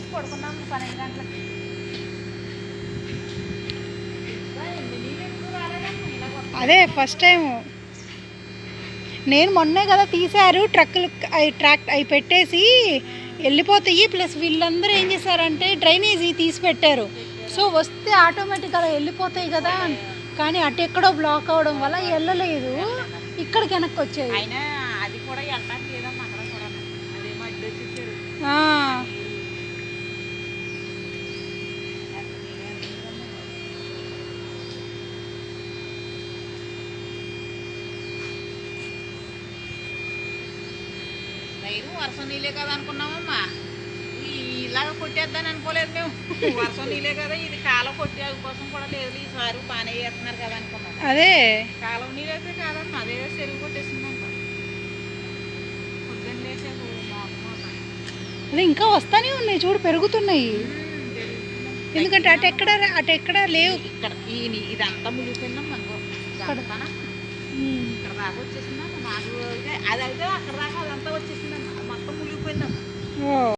తినేసి పడుకున్నాం 12 గంటలకి. అదే ఫస్ట్ టైము నేను మొన్నే కదా తీశారు ట్రక్కులు అవి పెట్టేసి వెళ్ళిపోతాయి. ప్లస్ వీళ్ళందరూ ఏం చేశారంటే డ్రైనేజీ తీసి పెట్టారు. సో వస్తే ఆటోమేటిక్గా వెళ్ళిపోతాయి కదా, కానీ అటు ఎక్కడో బ్లాక్ అవడం వల్ల వెళ్ళలేదు, ఇక్కడికి వెనక్కి వచ్చాయి. అయినా అది కూడా వెళ్ళడానికి లేదమ్మా, అక్కడ కూడా అదేమో అడ్డు వచ్చేసారు. నైరు వర్షం నీళ్ళే కదా అనుకున్నామమ్మా, ఇలాగ కొట్టేద్దాని అనుకోలేదు మేము. వర్షం నీళ్ళే కదా, ఇది కాలం కొట్టే కోసం కూడా లేదు, ఈసారి బాగానే వేస్తున్నారు కదా అనుకున్నాం. అదే కాలం నీళ్ళు అయితే కాదమ్మా, అదే చెరువు కొట్టేసిందంట. పొద్దున్న లేచాక అదే ఇంకా వస్తానే ఉన్నాయి చూడు, పెరుగుతున్నాయి. ఎందుకంటే అటు ఎక్కడ లేవు. ఇక్కడ ఇదంతా మునిగిపోయిందమ్మా, ఇక్కడ దాకా వచ్చేసిందమ్మా. మాకు అది అయితే అక్కడ దాకా అదంతా వచ్చేసిందమ్మా, మొత్తం మునిగిపోయిందమ్మా.